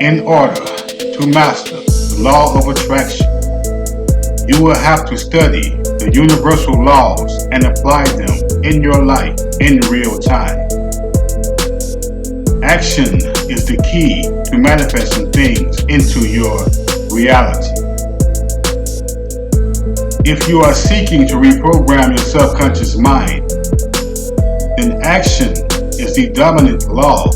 In order to master the law of attraction, you will have to study the universal laws and apply them in your life in real time. Action is the key to manifesting things into your reality. If you are seeking to reprogram your subconscious mind, then action is the dominant law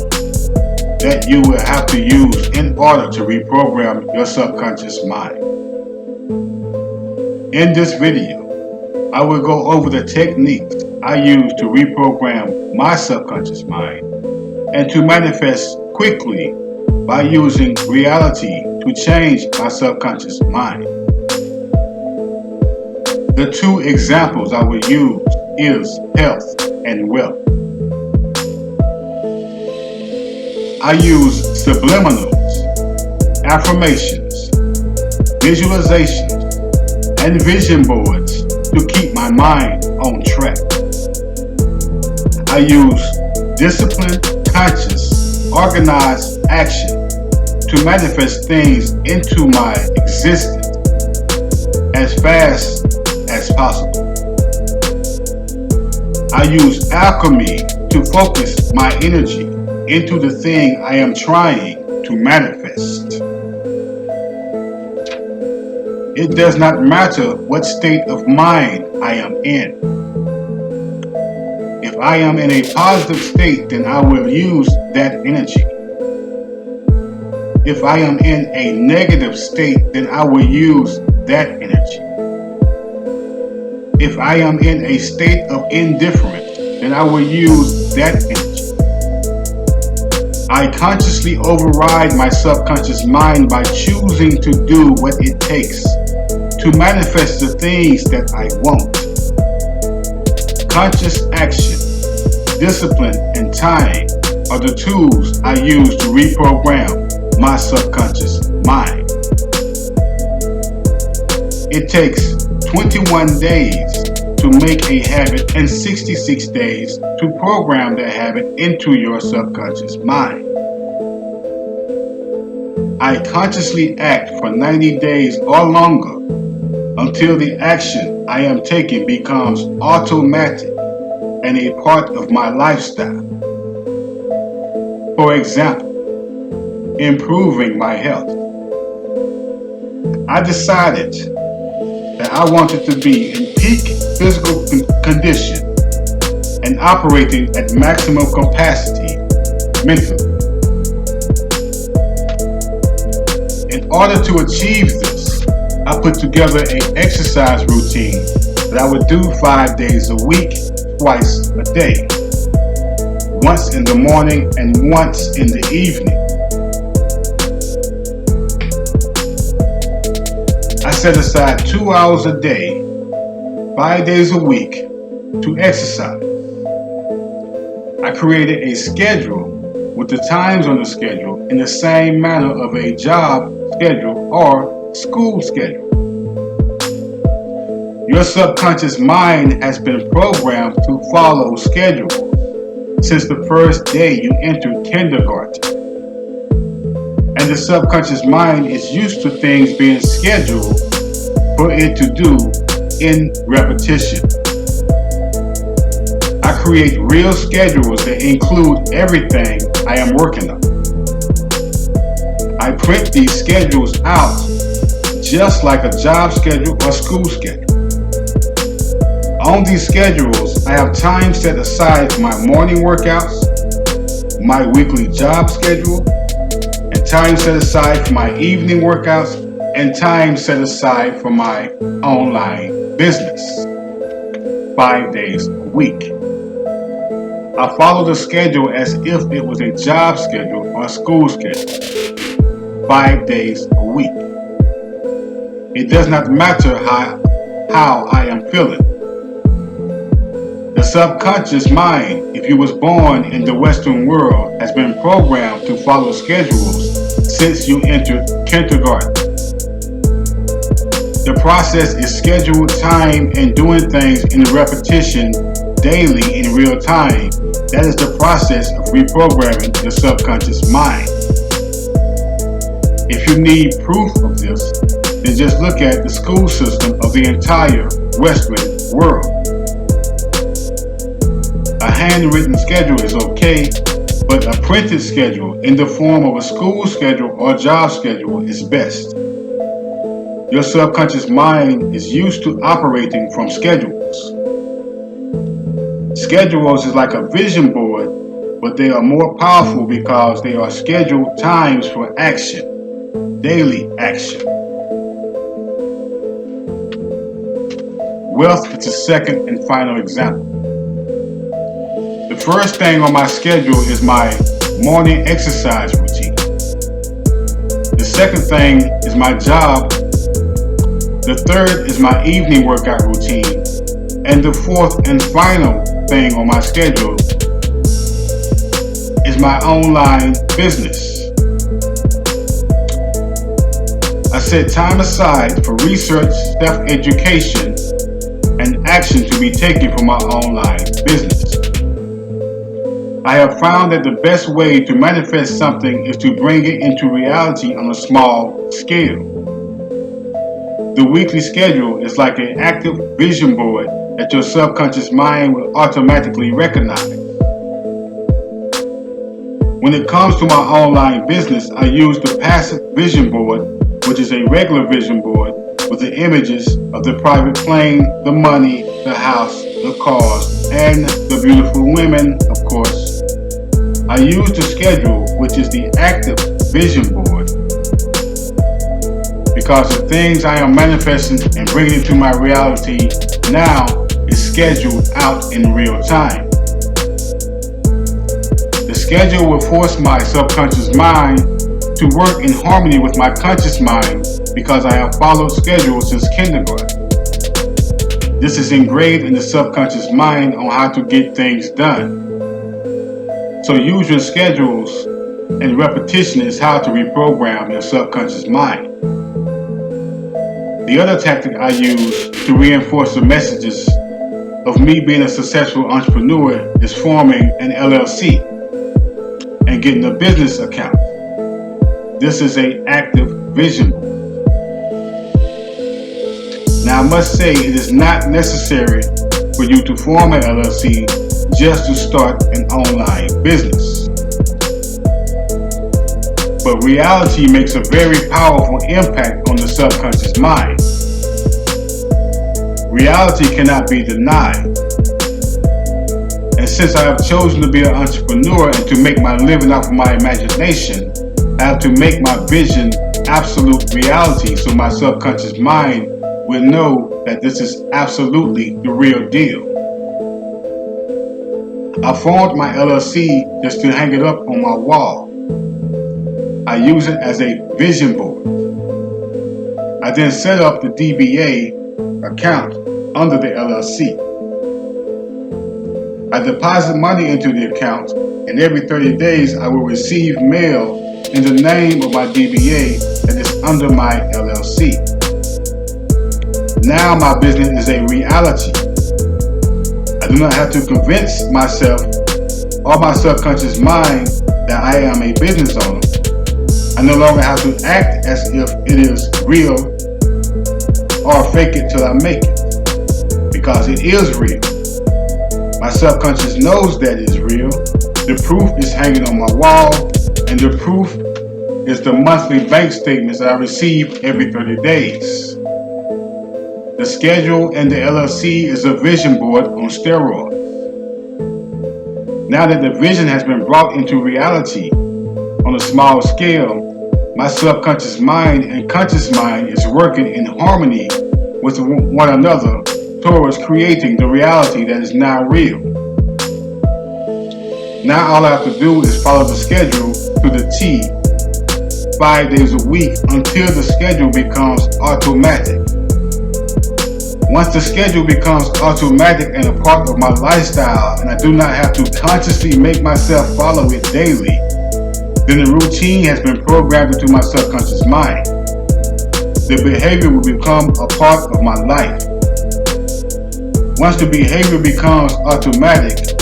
that you will have to use in order to reprogram your subconscious mind. In this video, I will go over the techniques I use to reprogram my subconscious mind and to manifest quickly by using reality to change my subconscious mind. The two examples I will use is health and wealth. I use subliminals, affirmations, visualizations, and vision boards to keep my mind on track. I use disciplined, conscious, organized action to manifest things into my existence as fast as possible. I use alchemy to focus my energy into the thing I am trying to manifest. It does not matter what state of mind I am in. If I am in a positive state, then I will use that energy. If I am in a negative state, then I will use that energy. If I am in a state of indifference, then I will use that energy. I consciously override my subconscious mind by choosing to do what it takes to manifest the things that I want. Conscious action, discipline, and time are the tools I use to reprogram my subconscious mind. It takes 21 days to make a habit and 66 days to program that habit into your subconscious mind. I consciously act for 90 days or longer until the action I am taking becomes automatic and a part of my lifestyle. For example, improving my health. I decided that I wanted to be in peak physical condition and operating at maximum capacity mentally. In order to achieve this, I put together an exercise routine that I would do 5 days a week, twice a day, once in the morning and once in the evening. I set aside 2 hours a day, 5 days a week to exercise. I created a schedule with the times on the schedule in the same manner of a job schedule or school schedule. Your subconscious mind has been programmed to follow schedules since the first day you entered kindergarten. And the subconscious mind is used to things being scheduled for it to do in repetition. I create real schedules that include everything I am working on. I print these schedules out just like a job schedule or school schedule. On these schedules, I have time set aside for my morning workouts, my weekly job schedule, and time set aside for my evening workouts, and time set aside for my online business, 5 days a week. I follow the schedule as if it was a job schedule or a school schedule, 5 days a week. It does not matter how I am feeling. The subconscious mind, if you was born in the Western world, has been programmed to follow schedules since you entered kindergarten. The process is scheduled time and doing things in repetition daily in real time. That is the process of reprogramming the subconscious mind. If you need proof of this, then just look at the school system of the entire Western world. A handwritten schedule is okay, but a printed schedule in the form of a school schedule or job schedule is best. Your subconscious mind is used to operating from schedules. Schedules is like a vision board, but they are more powerful because they are scheduled times for action, daily action. Wealth is the second and final example. The first thing on my schedule is my morning exercise routine. The second thing is my job. The third is my evening workout routine. And the fourth and final thing on my schedule is my online business. I set time aside for research, self-education, and action to be taken for my online business. I have found that the best way to manifest something is to bring it into reality on a small scale. The weekly schedule is like an active vision board that your subconscious mind will automatically recognize. When it comes to my online business, I use the passive vision board, which is a regular vision board with the images of the private plane, the money, the house, the cars, and the beautiful women, of course. I use the schedule, which is the active vision board, because the things I am manifesting and bringing into my reality now is scheduled out in real time. The schedule will force my subconscious mind to work in harmony with my conscious mind because I have followed schedules since kindergarten. This is engraved in the subconscious mind on how to get things done. So use your schedules, and repetition is how to reprogram your subconscious mind. The other tactic I use to reinforce the messages of me being a successful entrepreneur is forming an LLC and getting a business account. This is an active vision board. Now I must say it is not necessary for you to form an LLC just to start an online business. But reality makes a very powerful impact on the subconscious mind. Reality cannot be denied. And since I have chosen to be an entrepreneur and to make my living off of my imagination, I have to make my vision absolute reality so my subconscious mind will know that this is absolutely the real deal. I formed my LLC just to hang it up on my wall. I use it as a vision board. I then set up the DBA account under the LLC. I deposit money into the account, and every 30 days I will receive mail in the name of my DBA that is under my LLC. Now my business is a reality. I do not have to convince myself or my subconscious mind that I am a business owner. I no longer have to act as if it is real or fake it till I make it, because it is real. My subconscious knows that it is real. The proof is hanging on my wall, and the proof is the monthly bank statements that I receive every 30 days. The schedule and the LLC is a vision board on steroids. Now that the vision has been brought into reality on a small scale, my subconscious mind and conscious mind is working in harmony with one another towards creating the reality that is now real. Now all I have to do is follow the schedule to the T 5 days a week until the schedule becomes automatic. Once the schedule becomes automatic and a part of my lifestyle, and I do not have to consciously make myself follow it daily, then the routine has been programmed into my subconscious mind. The behavior will become a part of my life. Once the behavior becomes automatic,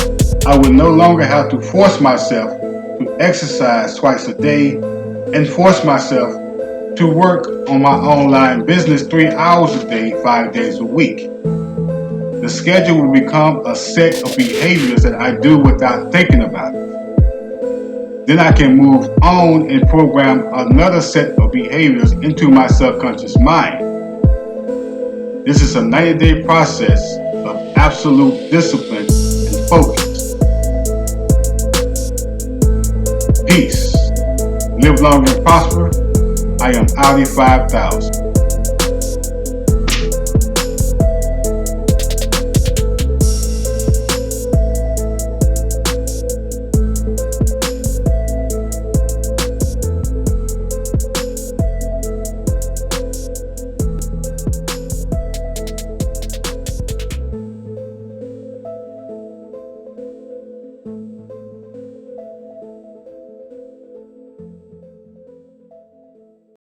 I will no longer have to force myself to exercise twice a day and force myself to work on my online business 3 hours a day, 5 days a week. The schedule will become a set of behaviors that I do without thinking about it. Then I can move on and program another set of behaviors into my subconscious mind. This is a 90-day process of absolute discipline and focus. Peace. Live long and prosper. I am Audi 5000.